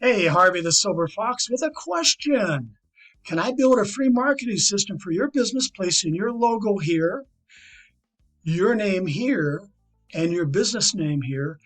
Hey, Harvey the Sober Fox with a question. Can I build a free marketing system for your business, placing your logo here, your name here, and your business name here,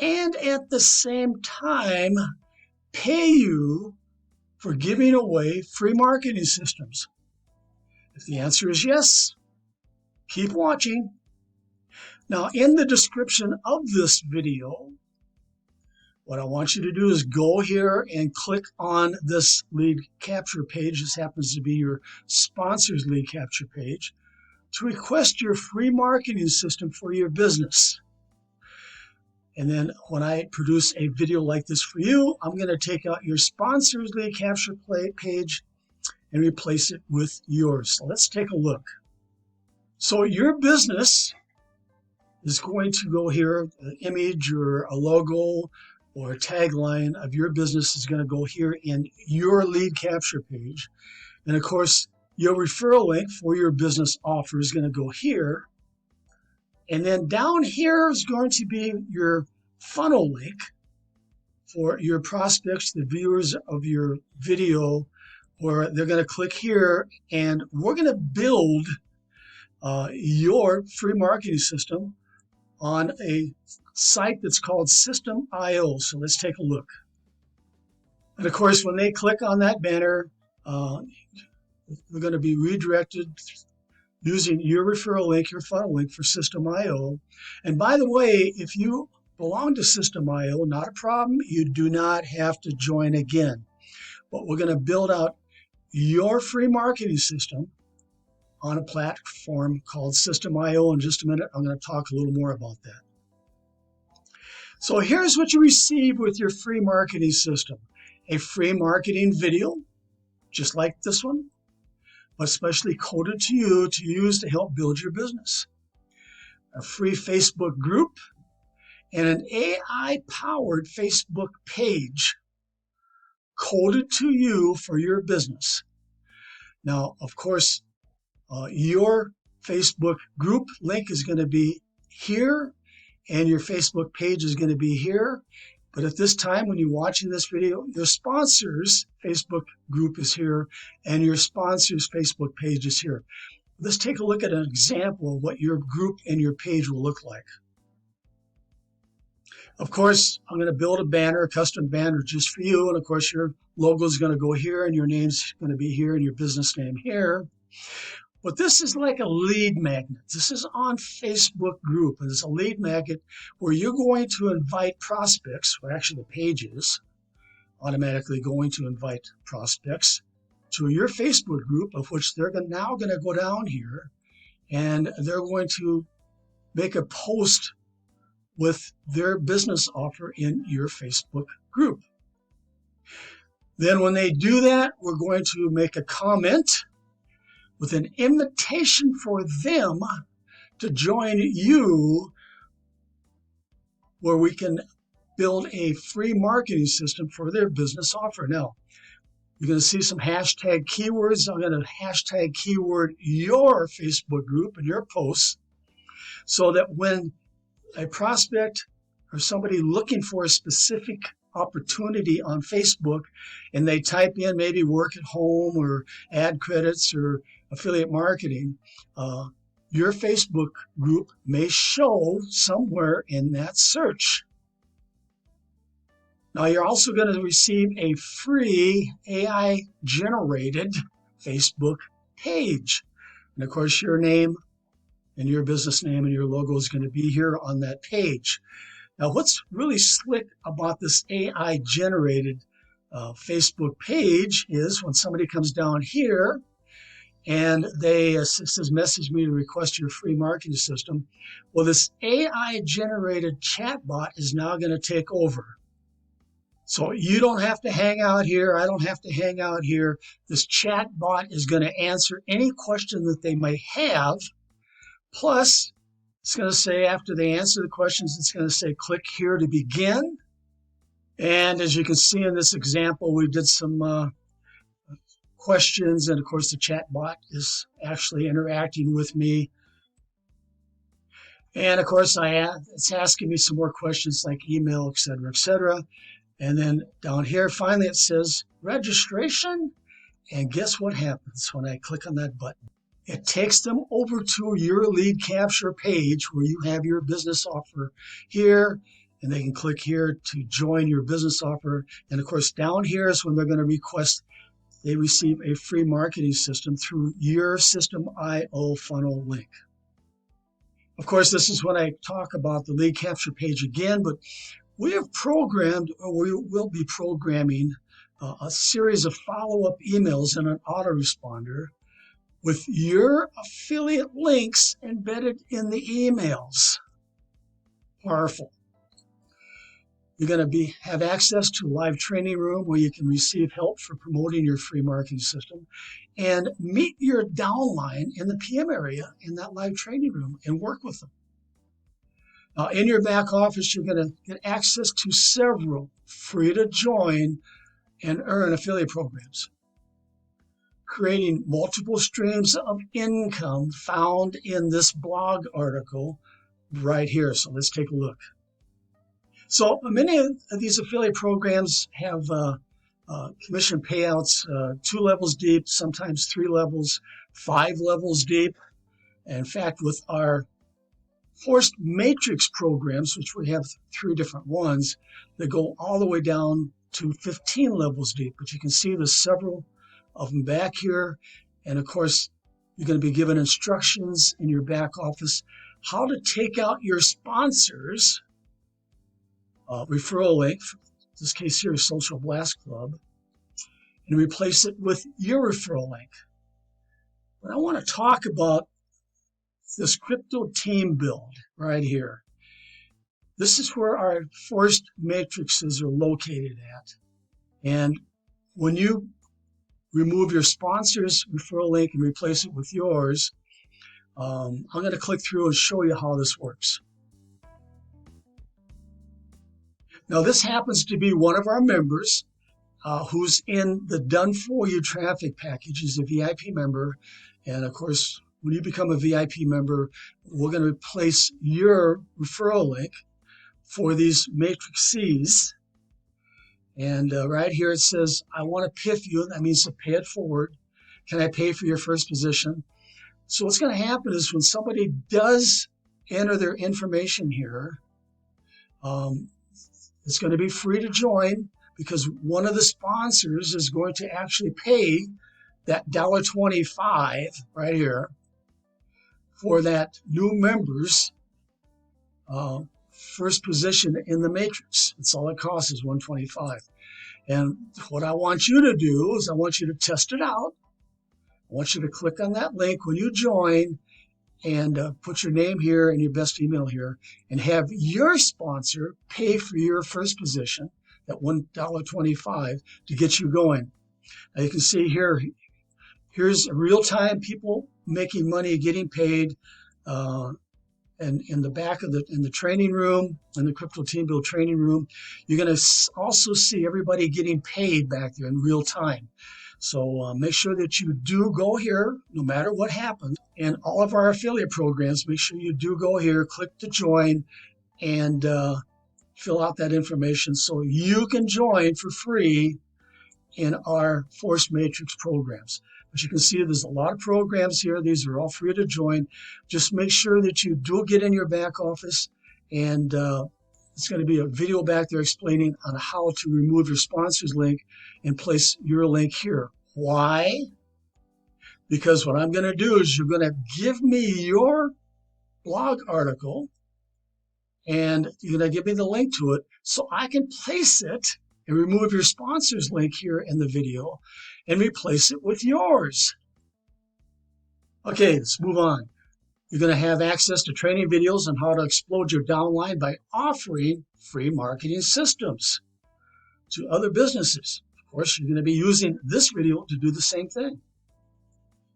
and at the same time pay you for giving away free marketing systems? If the answer is yes, keep watching. Now, in the description of this video, what I want you to do is go here and click on this lead capture page. This happens to be your sponsor's lead capture page to request your free marketing system for your business. And then when I produce a video like this for you, I'm going to take out your sponsor's lead capture page and replace it with yours. So let's take a look. So your business is going to go here, an image or a logo or a tagline of your business is going to go here in your lead capture page. And of course, your referral link for your business offer is going to go here. And then down here is going to be your funnel link for your prospects, the viewers of your video, where they're going to click here, and we're going to build your free marketing system on a site that's called System.io. So let's take a look. And of course, when they click on that banner, they're going to be redirected using your referral link, your funnel link for System.io. And by the way, if you belong to System.io, not a problem. You do not have to join again. But we're going to build out your free marketing system on a platform called System.io. In just a minute, I'm going to talk a little more about that. So here's what you receive with your free marketing system. A free marketing video, just like this one, but specially coded to you to use to help build your business. A free Facebook group and an AI-powered Facebook page coded to you for your business. Now, of course, your Facebook group link is going to be here, and your Facebook page is going to be here. But at this time, when you're watching this video, your sponsor's Facebook group is here, and your sponsor's Facebook page is here. Let's take a look at an example of what your group and your page will look like. Of course, I'm going to build a banner, a custom banner just for you. And of course, your logo is going to go here, and your name's going to be here, and your business name here. But this is like a lead magnet. This is on Facebook group, and it's a lead magnet where you're going to invite prospects, or actually the page is automatically going to invite prospects to your Facebook group, of which they're now going to go down here, and they're going to make a post with their business offer in your Facebook group. Then when they do that, we're going to make a comment with an invitation for them to join you, where we can build a free marketing system for their business offer. Now, you're going to see some hashtag keywords. I'm going to hashtag keyword your Facebook group and your posts, so that when a prospect or somebody looking for a specific opportunity on Facebook and they type in maybe work at home or ad credits or affiliate marketing, your Facebook group may show somewhere in that search. Now, you're also going to receive a free AI-generated Facebook page. And of course, your name and your business name and your logo is going to be here on that page. Now, what's really slick about this AI-generated Facebook page is when somebody comes down here and they says, message me to request your free marketing system. Well, this AI-generated chatbot is now going to take over. So you don't have to hang out here. I don't have to hang out here. This chatbot is going to answer any question that they may have. Plus, it's going to say, after they answer the questions, it's going to say, click here to begin. And as you can see in this example, we did some questions. And of course, the chat bot is actually interacting with me. And of course, it's asking me some more questions like email, et cetera, et cetera. And then down here, finally, it says registration. And guess what happens when I click on that button? It takes them over to your lead capture page where you have your business offer here, and they can click here to join your business offer. And of course, down here is when they're going to request they receive a free marketing system through your System.io funnel link. Of course, this is when I talk about the lead capture page again, but we have programmed, or we will be programming, a series of follow-up emails in an autoresponder with your affiliate links embedded in the emails. Powerful. You're going to have access to a live training room where you can receive help for promoting your free marketing system and meet your downline in the PM area in that live training room and work with them. In your back office, you're going to get access to several free to join and earn affiliate programs, creating multiple streams of income found in this blog article right here. So let's take a look. So many of these affiliate programs have commission payouts 2 levels deep, sometimes 3 levels, 5 levels deep. In fact, with our forced matrix programs, which we have 3 different ones, that go all the way down to 15 levels deep. But you can see there's several of them back here. And of course, you're going to be given instructions in your back office how to take out your sponsors referral link, in this case here is Social Blast Club, and replace it with your referral link. But I want to talk about this crypto team build right here. This is where our forced matrices are located at. And when you remove your sponsor's referral link and replace it with yours, I'm going to click through and show you how this works. Now, this happens to be one of our members who's in the Done For You traffic package. He's a VIP member. And of course, when you become a VIP member, we're going to replace your referral link for these matrices. And right here it says, I want to PIF you. That means to pay it forward. Can I pay for your first position? So what's going to happen is when somebody does enter their information here, it's going to be free to join because one of the sponsors is going to actually pay that $1.25 right here for that new member's first position in the matrix. That's all it costs is $1.25. And what I want you to do is I want you to test it out. I want you to click on that link when you join and put your name here and your best email here and have your sponsor pay for your first position, that $1.25, to get you going. Now you can see here, here's real-time people making money, getting paid. And in the back of in the training room, in the Crypto Team Build training room, you're going to also see everybody getting paid back there in real time. So make sure that you do go here, no matter what happens. And all of our affiliate programs, make sure you do go here, click to join, and fill out that information so you can join for free in our Force Matrix programs. As you can see, there's a lot of programs here. These are all free to join. Just make sure that you do get in your back office, and it's going to be a video back there explaining on how to remove your sponsor's link and place your link here. Why? Because what I'm going to do is you're going to give me your blog article, and you're going to give me the link to it so I can place it and remove your sponsor's link here in the video and replace it with yours. Okay, let's move on. You're going to have access to training videos on how to explode your downline by offering free marketing systems to other businesses. Of course, you're going to be using this video to do the same thing.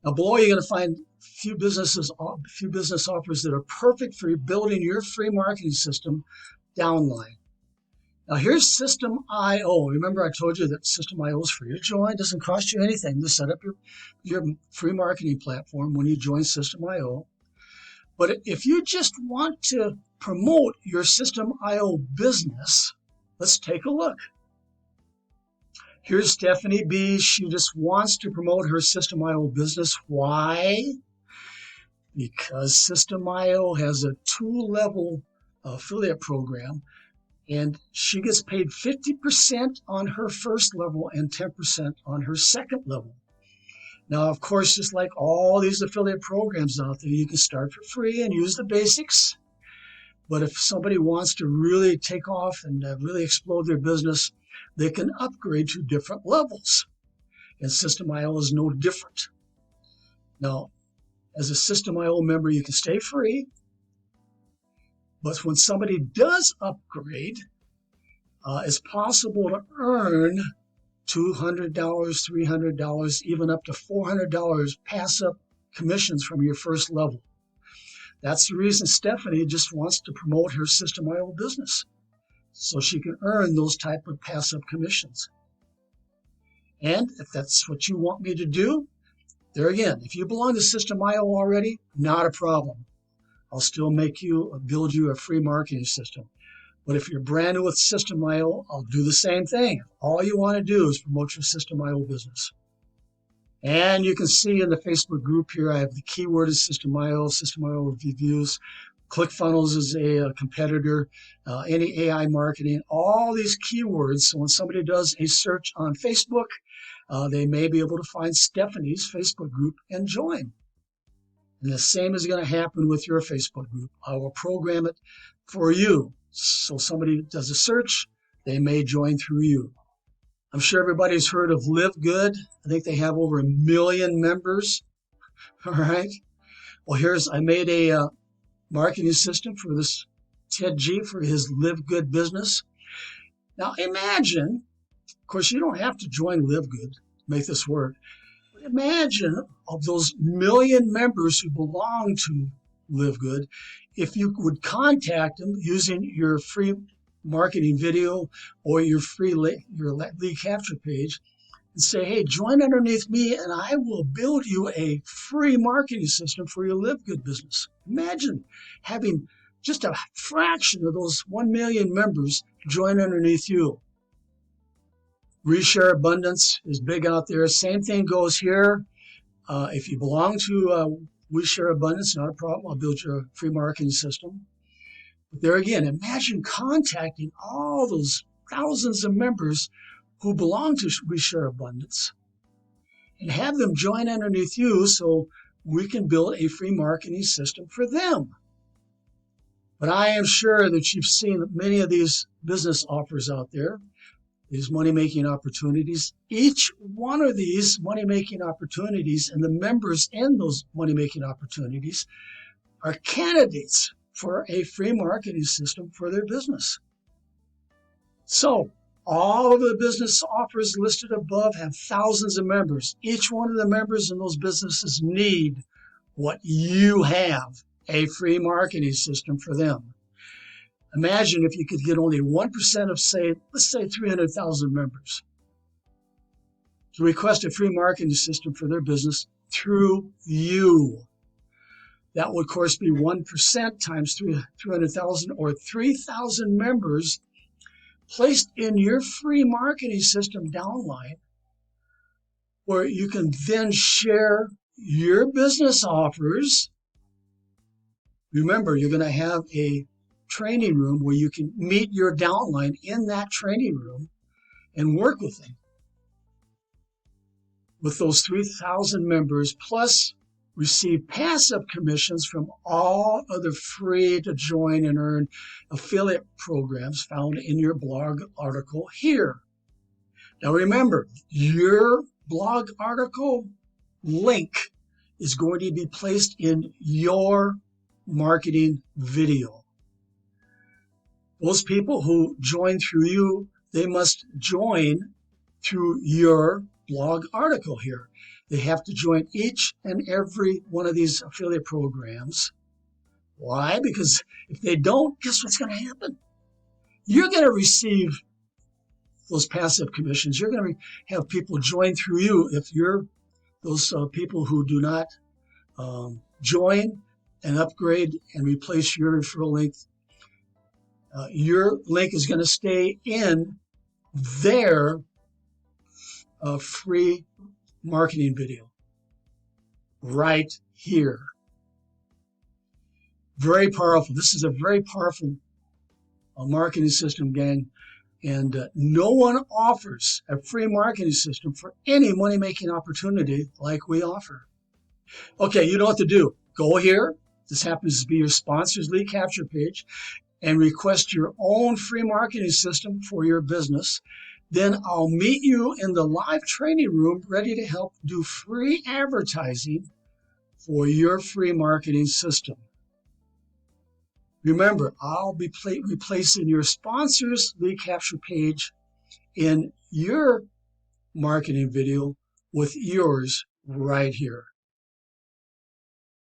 Now below, you're going to find a few business offers that are perfect for building your free marketing system, Downline. Now here's System.io. Remember I told you that System.io is free to join. It doesn't cost you anything to set up your free marketing platform when you join System.io. But if you just want to promote your System.io business, let's take a look. Here's Stephanie B. She just wants to promote her System.io business. Why? Because System.io has a 2-level affiliate program, and she gets paid 50% on her first level and 10% on her second level. Now, of course, just like all these affiliate programs out there, you can start for free and use the basics. But if somebody wants to really take off and really explode their business, they can upgrade to different levels. And System.io is no different. Now, as a System.io member, you can stay free. But when somebody does upgrade, it's possible to earn $200, $300, even up to $400 pass-up commissions from your first level. That's the reason Stephanie just wants to promote her System.io business, so she can earn those type of pass-up commissions. And if that's what you want me to do, there again, if you belong to System.io already, not a problem. I'll still build you a free marketing system. But if you're brand new with System.io, I'll do the same thing. All you want to do is promote your System.io business. And you can see in the Facebook group here, I have the keyword is System.io, System.io reviews. ClickFunnels is a competitor, any AI marketing, all these keywords. So when somebody does a search on Facebook, they may be able to find Stephanie's Facebook group and join. And the same is going to happen with your Facebook group. I will program it for you. So somebody does a search, they may join through you. I'm sure everybody's heard of Live Good. I think they have over 1 million members. All right. Well, I made a marketing system for this Ted G for his Live Good business. Now imagine, of course, you don't have to join Live Good to make this work. But imagine of those 1 million members who belong to Live Good, if you would contact them using your free marketing video or your lead capture page and say, hey, join underneath me and I will build you a free marketing system for your Live Good business. Imagine having just a fraction of those 1 million members join underneath you. Reshare Abundance is big out there. Same thing goes here. If you belong to We Share Abundance, not a problem. I'll build you a free marketing system. But there again, imagine contacting all those thousands of members who belong to We Share Abundance and have them join underneath you so we can build a free marketing system for them. But I am sure that you've seen many of these business offers out there, these money-making opportunities. Each one of these money-making opportunities and the members in those money-making opportunities are candidates for a free marketing system for their business. So all of the business offers listed above have thousands of members. Each one of the members in those businesses need what you have, a free marketing system for them. Imagine if you could get only 1% of, let's say 300,000 members to request a free marketing system for their business through you. That would, of course, be 1% times 300,000 or 3,000 members placed in your free marketing system downline, where you can then share your business offers. Remember, you're going to have a training room where you can meet your downline in that training room and work with them. With those 3,000 members, plus receive passive commissions from all other free to join and earn affiliate programs found in your blog article here. Now remember, your blog article link is going to be placed in your marketing video. Those people who join through you, they must join through your blog article here. They have to join each and every one of these affiliate programs. Why? Because if they don't, guess what's going to happen? You're going to receive those passive commissions. You're going to have people join through you. If you're those people who do not join and upgrade and replace your referral link, your link is going to stay in their a free marketing video right here. Very powerful. This is a very powerful marketing system, gang. And no one offers a free marketing system for any money-making opportunity like we offer. Okay, you know what to do. Go here. This happens to be your sponsor's lead capture page, and request your own free marketing system for your business. Then I'll meet you in the live training room ready to help do free advertising for your free marketing system. Remember, I'll be replacing your sponsor's lead capture page in your marketing video with yours right here.